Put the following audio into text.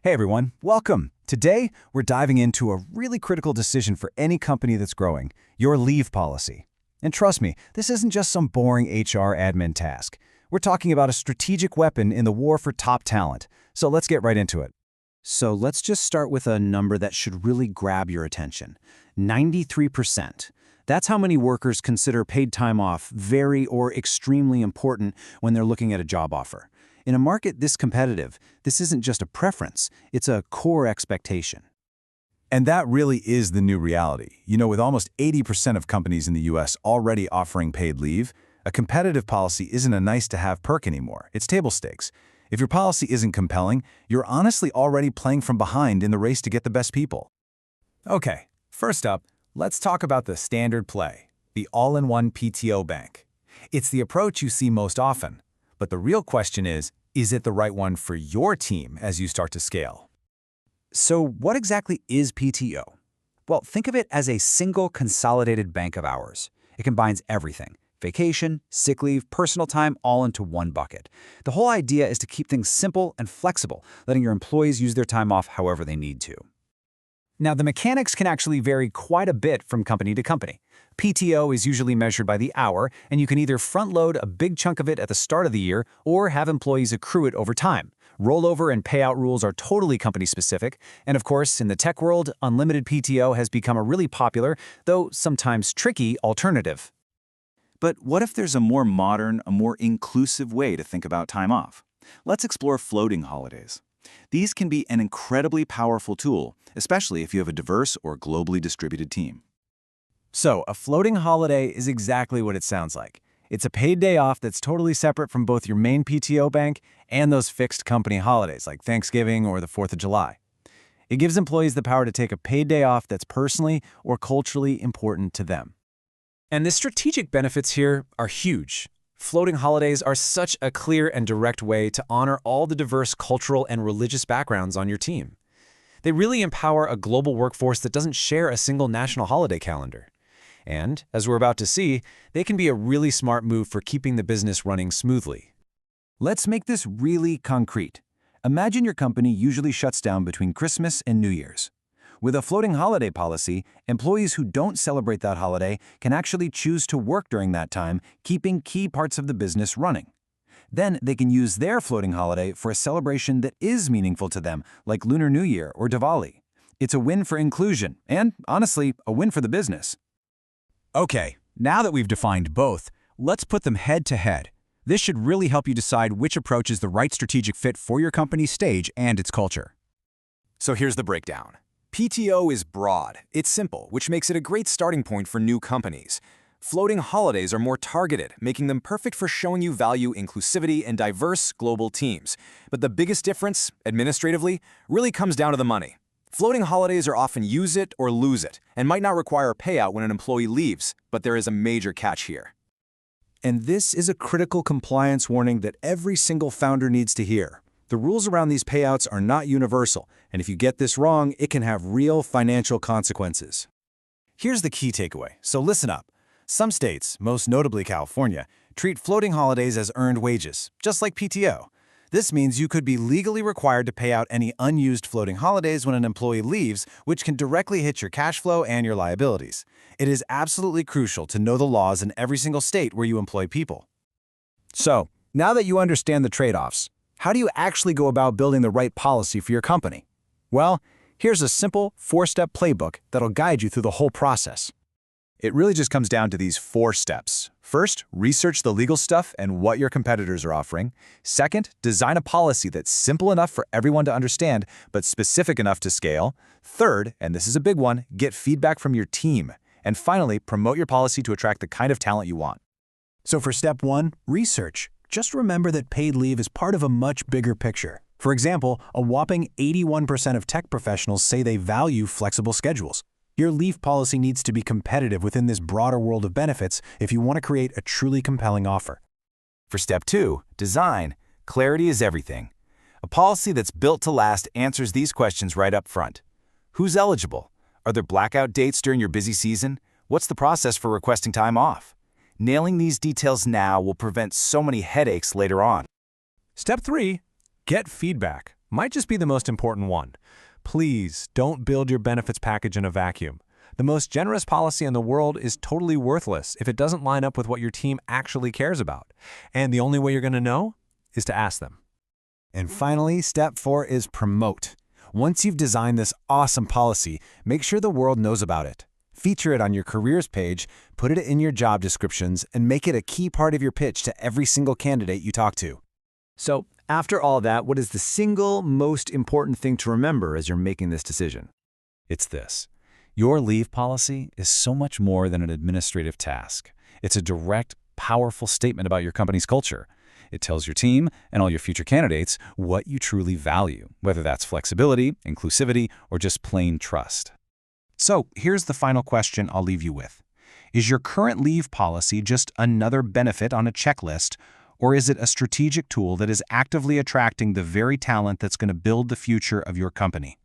Hey everyone, welcome. Today, we're diving into a really critical decision for any company that's growing, your leave policy. And trust me, this isn't just some boring HR admin task. We're talking about a strategic weapon in the war for top talent. So let's get right into it. So let's just start with a number that should really grab your attention. 93%. That's how many workers consider paid time off very or extremely important when they're looking at a job offer. In a market this competitive, this isn't just a preference, it's a core expectation. And that really is the new reality. With almost 80% of companies in the US already offering paid leave, a competitive policy isn't a nice-to-have perk anymore. It's table stakes. If your policy isn't compelling, you're honestly already playing from behind in the race to get the best people. Okay, first up, let's talk about the standard play, the all-in-one PTO bank. It's the approach you see most often. But the real question is it the right one for your team as you start to scale? So what exactly is PTO? Well, think of it as a single consolidated bank of hours. It combines everything: vacation, sick leave, personal time, all into one bucket. The whole idea is to keep things simple and flexible, letting your employees use their time off however they need to. Now, the mechanics can actually vary quite a bit from company to company. PTO is usually measured by the hour, and you can either front-load a big chunk of it at the start of the year or have employees accrue it over time. Rollover and payout rules are totally company-specific, and of course, in the tech world, unlimited PTO has become a really popular, though sometimes tricky, alternative. But what if there's a more modern, a more inclusive way to think about time off? Let's explore floating holidays. These can be an incredibly powerful tool, especially if you have a diverse or globally distributed team. So, a floating holiday is exactly what it sounds like. It's a paid day off that's totally separate from both your main PTO bank and those fixed company holidays like Thanksgiving or the 4th of July. It gives employees the power to take a paid day off that's personally or culturally important to them. And the strategic benefits here are huge. Floating holidays are such a clear and direct way to honor all the diverse cultural and religious backgrounds on your team. They really empower a global workforce that doesn't share a single national holiday calendar. And, as we're about to see, they can be a really smart move for keeping the business running smoothly. Let's make this really concrete. Imagine your company usually shuts down between Christmas and New Year's. With a floating holiday policy, employees who don't celebrate that holiday can actually choose to work during that time, keeping key parts of the business running. Then they can use their floating holiday for a celebration that is meaningful to them, like Lunar New Year or Diwali. It's a win for inclusion, and, honestly, a win for the business. Okay, now that we've defined both, let's put them head to head. This should really help you decide which approach is the right strategic fit for your company's stage and its culture. So here's the breakdown. PTO is broad, it's simple, which makes it a great starting point for new companies. Floating holidays are more targeted, making them perfect for showing you value, inclusivity, and diverse global teams. But the biggest difference, administratively, really comes down to the money. Floating holidays are often use it or lose it, and might not require a payout when an employee leaves, but there is a major catch here. And this is a critical compliance warning that every single founder needs to hear. The rules around these payouts are not universal, and if you get this wrong, it can have real financial consequences. Here's the key takeaway, so listen up. Some states, most notably California, treat floating holidays as earned wages, just like PTO. This means you could be legally required to pay out any unused floating holidays when an employee leaves, which can directly hit your cash flow and your liabilities. It is absolutely crucial to know the laws in every single state where you employ people. So, now that you understand the trade-offs, how do you actually go about building the right policy for your company? Well, here's a simple 4-step playbook that'll guide you through the whole process. It really just comes down to these 4 steps. First, research the legal stuff and what your competitors are offering. Second, design a policy that's simple enough for everyone to understand, but specific enough to scale. Third, and this is a big one, get feedback from your team. And finally, promote your policy to attract the kind of talent you want. So for step 1, research. Just remember that paid leave is part of a much bigger picture. For example, a whopping 81% of tech professionals say they value flexible schedules. Your leave policy needs to be competitive within this broader world of benefits if you want to create a truly compelling offer. For step 2, design. Clarity is everything. A policy that's built to last answers these questions right up front. Who's eligible? Are there blackout dates during your busy season? What's the process for requesting time off? Nailing these details now will prevent so many headaches later on. Step 3, get feedback. might just be the most important one. Please don't build your benefits package in a vacuum. The most generous policy in the world is totally worthless if it doesn't line up with what your team actually cares about. And the only way you're going to know is to ask them. And finally, step 4 is promote. Once you've designed this awesome policy, make sure the world knows about it. Feature it on your careers page, put it in your job descriptions, and make it a key part of your pitch to every single candidate you talk to. So, after all that, what is the single most important thing to remember as you're making this decision? It's this. Your leave policy is so much more than an administrative task. It's a direct, powerful statement about your company's culture. It tells your team and all your future candidates what you truly value, whether that's flexibility, inclusivity, or just plain trust. So here's the final question I'll leave you with. Is your current leave policy just another benefit on a checklist, or is it a strategic tool that is actively attracting the very talent that's going to build the future of your company?